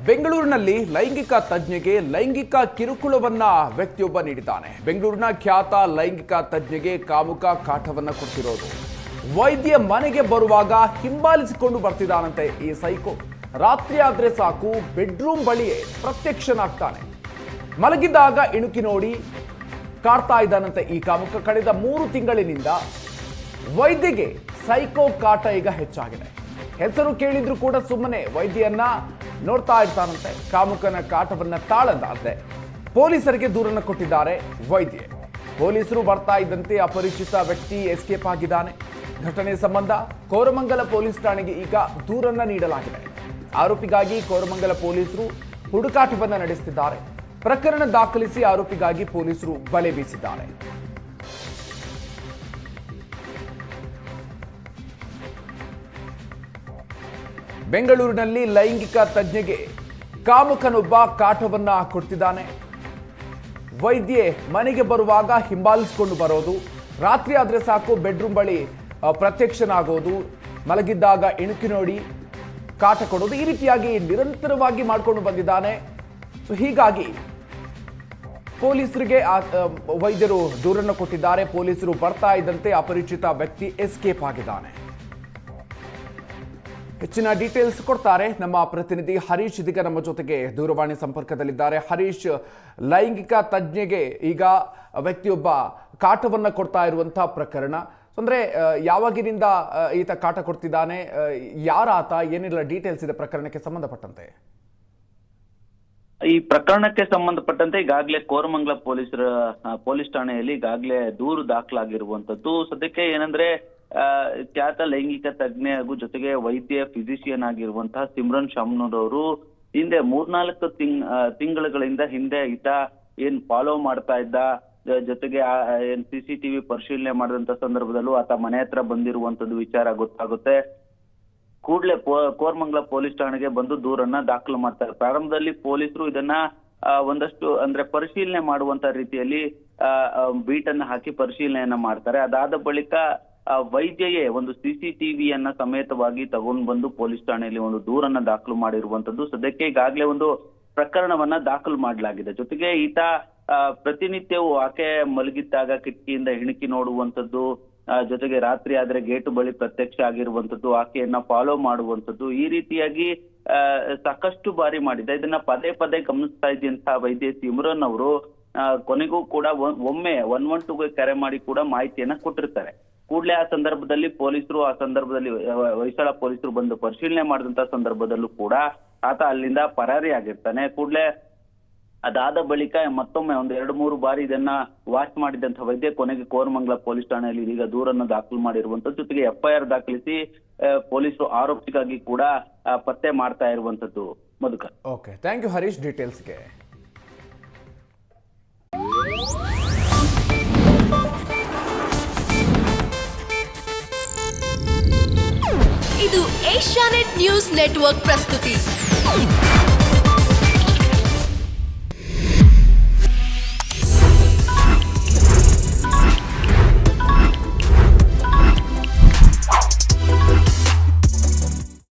ಬೆಂಗಳೂರಿನಲ್ಲಿ ಲೈಂಗಿಕ ತಜ್ಞೆಗೆ ಲೈಂಗಿಕ ಕಿರುಕುಳವನ್ನ ವ್ಯಕ್ತಿಯೊಬ್ಬ ನೀಡಿದ್ದಾನೆ. ಬೆಂಗಳೂರಿನ ಖ್ಯಾತ ಲೈಂಗಿಕ ತಜ್ಞೆಗೆ ಕಾಮುಕ ಕಾಟವನ್ನ ಕೊಟ್ಟಿರೋದು. ವೈದ್ಯ ಮನೆಗೆ ಬರುವಾಗ ಹಿಂಬಾಲಿಸಿಕೊಂಡು ಬರ್ತಿದ್ದಾನಂತೆ ಈ ಸೈಕೋ. ರಾತ್ರಿ ಆದ್ರೆ ಸಾಕು ಬೆಡ್ರೂಮ್ ಬಳಿಯೇ ಪ್ರತ್ಯಕ್ಷನಾಗ್ತಾನೆ. ಮಲಗಿದ್ದಾಗ ಇಣುಕಿ ನೋಡಿ ಕಾಡ್ತಾ ಇದ್ದಾನಂತೆ ಈ ಕಾಮುಕ. ಕಳೆದ 3 ತಿಂಗಳಿನಿಂದ ವೈದ್ಯಗೆ ಸೈಕೋ ಕಾಟ ಈಗ ಹೆಚ್ಚಾಗಿದೆ. ಹೆಸರು ಕೇಳಿದ್ರು ಕೂಡ ಸುಮ್ಮನೆ ವೈದ್ಯನ್ನ ನೋಡ್ತಾ ಇರ್ತಾನಂತೆ. ಕಾಮುಕನ ಕಾಟವನ್ನ ತಾಳಲಾರದೆ ಪೊಲೀಸರಿಗೆ ದೂರನ್ನು ಕೊಟ್ಟಿದ್ದಾರೆ ವೈದ್ಯೆ. ಪೊಲೀಸರು ಬರ್ತಾ ಇದ್ದಂತೆ ಅಪರಿಚಿತ ವ್ಯಕ್ತಿ ಎಸ್ಕೇಪ್ ಆಗಿದ್ದಾನೆ. ಘಟನೆ ಸಂಬಂಧ ಕೋರಮಂಗಲ ಪೊಲೀಸ್ ಠಾಣೆಗೆ ಈಗ ದೂರನ್ನ ನೀಡಲಾಗಿದೆ. ಆರೋಪಿಗಾಗಿ ಕೋರಮಂಗಲ ಪೊಲೀಸರು ಹುಡುಕಾಟವನ್ನ ನಡೆಸುತ್ತಿದ್ದಾರೆ. ಪ್ರಕರಣ ದಾಖಲಿಸಿ ಆರೋಪಿಗಾಗಿ ಪೊಲೀಸರು ಬಲೆ ಬೀಸಿದ್ದಾರೆ. ಬೆಂಗಳೂರಿನಲ್ಲಿ ಲೈಂಗಿಕ ತಜ್ಞೆಗೆ ಕಾಮುಕನೊಬ್ಬ ಕಾಟವನ್ನ ಕೊಡ್ತಿದ್ದಾನೆ. ವೈದ್ಯೆ ಮನೆಗೆ ಬರುವಾಗ ಹಿಂಬಾಲಿಸಿಕೊಂಡು ಬರೋದು, ರಾತ್ರಿ ಆದ್ರೆ ಸಾಕು ಬೆಡ್ರೂಮ್ ಬಳಿ ಪ್ರತ್ಯಕ್ಷನಾಗೋದು, ಮಲಗಿದ್ದಾಗ ಇಣುಕಿ ನೋಡಿ ಕಾಟ ಕೊಡೋದು, ಈ ರೀತಿಯಾಗಿ ನಿರಂತರವಾಗಿ ಮಾಡಿಕೊಂಡು ಬಂದಿದ್ದಾನೆ. ಹೀಗಾಗಿ ಪೊಲೀಸರಿಗೆ ವೈದ್ಯರು ದೂರನ್ನು ಕೊಟ್ಟಿದ್ದಾರೆ. ಪೊಲೀಸರು ಬರ್ತಾ ಇದ್ದಂತೆ ಅಪರಿಚಿತ ವ್ಯಕ್ತಿ ಎಸ್ಕೇಪ್ ಆಗಿದ್ದಾನೆ. ಹೆಚ್ಚಿನ ಡೀಟೇಲ್ಸ್ ಕೊಡ್ತಾರೆ ನಮ್ಮ ಪ್ರತಿನಿಧಿ ಹರೀಶ್. ಇದೀಗ ನಮ್ಮ ಜೊತೆಗೆ ದೂರವಾಣಿ ಸಂಪರ್ಕದಲ್ಲಿದ್ದಾರೆ. ಹರೀಶ್, ಲೈಂಗಿಕ ತಜ್ಞೆಗೆ ಈಗ ವ್ಯಕ್ತಿಯೊಬ್ಬ ಕಾಟವನ್ನ ಕೊಡ್ತಾ ಇರುವಂತಹ ಪ್ರಕರಣ ಅಂದ್ರೆ ಯಾವಾಗಿನಿಂದ ಈತ ಕಾಟ ಕೊಡ್ತಿದ್ದಾನೆ, ಯಾರಾತ, ಏನೆಲ್ಲ ಡೀಟೇಲ್ಸ್ ಇದೆ ಪ್ರಕರಣಕ್ಕೆ ಸಂಬಂಧಪಟ್ಟಂತೆ? ಈ ಪ್ರಕರಣಕ್ಕೆ ಸಂಬಂಧಪಟ್ಟಂತೆ ಈಗಾಗಲೇ ಕೋರಮಂಗಲ ಪೊಲೀಸ್ ಠಾಣೆಯಲ್ಲಿ ಈಗಾಗಲೇ ದೂರು ದಾಖಲಾಗಿರುವಂತದ್ದು. ಸದ್ಯಕ್ಕೆ ಏನಂದ್ರೆ ಖ್ಯಾತ ಲೈಂಗಿಕ ತಜ್ಞೆ ಹಾಗೂ ಜೊತೆಗೆ ವೈದ್ಯ ಫಿಸಿಷಿಯನ್ ಆಗಿರುವಂತಹ ಸಿಮ್ರನ್ ಶಾಮ್ನೂರ್ ಅವರು ಹಿಂದೆ 3-4 ತಿಂಗಳುಗಳಿಂದ ಹಿಂದೆ ಈತ ಏನ್ ಫಾಲೋ ಮಾಡ್ತಾ ಇದ್ದ, ಜೊತೆಗೆ ಏನ್ CCTV ಪರಿಶೀಲನೆ ಮಾಡಿದಂತ ಸಂದರ್ಭದಲ್ಲೂ ಆತ ಮನೆ ಹತ್ರ ಬಂದಿರುವಂತದ್ದು ವಿಚಾರ ಗೊತ್ತಾಗುತ್ತೆ. ಕೂಡಲೇ ಕೋರಮಂಗಲ ಪೊಲೀಸ್ ಠಾಣೆಗೆ ಬಂದು ದೂರನ್ನ ದಾಖಲು ಮಾಡ್ತಾರೆ. ಪ್ರಾರಂಭದಲ್ಲಿ ಪೊಲೀಸರು ಇದನ್ನ ಒಂದಷ್ಟು ಅಂದ್ರೆ ಪರಿಶೀಲನೆ ಮಾಡುವಂತ ರೀತಿಯಲ್ಲಿ ಬೀಟನ್ನ ಹಾಕಿ ಪರಿಶೀಲನೆಯನ್ನ ಮಾಡ್ತಾರೆ. ಅದಾದ ಬಳಿಕ ವೈದ್ಯೆಯೇ ಒಂದು CCTVಯನ್ನ ಸಮೇತವಾಗಿ ತಗೊಂಡು ಬಂದು ಪೊಲೀಸ್ ಠಾಣೆಯಲ್ಲಿ ಒಂದು ದೂರನ್ನ ದಾಖಲು ಮಾಡಿರುವಂತದ್ದು. ಸದ್ಯಕ್ಕೆ ಈಗಾಗಲೇ ಒಂದು ಪ್ರಕರಣವನ್ನ ದಾಖಲು ಮಾಡಲಾಗಿದೆ. ಜೊತೆಗೆ ಈತ ಪ್ರತಿನಿತ್ಯವೂ ಆಕೆ ಮಲಗಿದ್ದಾಗ ಕಿಟಕಿಯಿಂದ ಇಣುಕಿ ನೋಡುವಂತದ್ದು, ಜೊತೆಗೆ ರಾತ್ರಿ ಆದ್ರೆ ಗೇಟು ಬಳಿ ಪ್ರತ್ಯಕ್ಷ ಆಗಿರುವಂತದ್ದು, ಆಕೆಯನ್ನ ಫಾಲೋ ಮಾಡುವಂತದ್ದು, ಈ ರೀತಿಯಾಗಿ ಸಾಕಷ್ಟು ಬಾರಿ ಮಾಡಿದ್ದ. ಇದನ್ನ ಪದೇ ಪದೇ ಗಮನಿಸ್ತಾ ಇದ್ದಂತಹ ವೈದ್ಯ ಸಿಮ್ರನ್ ಅವರು ಕೊನೆಗೂ ಕೂಡ ಒಮ್ಮೆ 112ಗೆ ಕರೆ ಮಾಡಿ ಕೂಡ ಮಾಹಿತಿಯನ್ನ ಕೊಟ್ಟಿರ್ತಾರೆ. ಕೂಡಲೇ ಆ ಸಂದರ್ಭದಲ್ಲಿ ಹೊಯ್ಸಳ ಪೊಲೀಸರು ಬಂದು ಪರಿಶೀಲನೆ ಮಾಡಿದಂತ ಸಂದರ್ಭದಲ್ಲೂ ಕೂಡ ಆತ ಅಲ್ಲಿಂದ ಪರಾರಿ ಆಗಿರ್ತಾನೆ. ಕೂಡಲೇ ಅದಾದ ಬಳಿಕ ಮತ್ತೊಮ್ಮೆ 1-2-3 ಬಾರಿ ಇದನ್ನ ವಾಚ್ ಮಾಡಿದಂತ ವೈದ್ಯ ಕೊನೆಗೆ ಕೋರಮಂಗಲ ಪೊಲೀಸ್ ಠಾಣೆಯಲ್ಲಿ ಈಗ ದೂರನ್ನು ದಾಖಲು ಮಾಡಿರುವಂತದ್ದು. ಜೊತೆಗೆ FIR ದಾಖಲಿಸಿ ಪೊಲೀಸರು ಆರೋಪಿಗಾಗಿ ಕೂಡ ಪತ್ತೆ ಮಾಡ್ತಾ ಇರುವಂತದ್ದು. Madhukar, okay, thank you Harish ಡೀಟೇಲ್ಸ್ಗೆ. ಇದು ಏಷ್ಯಾನೆಟ್ ನ್ಯೂಸ್ ನೆಟ್ವರ್ಕ್ ಪ್ರಸ್ತುತಿ.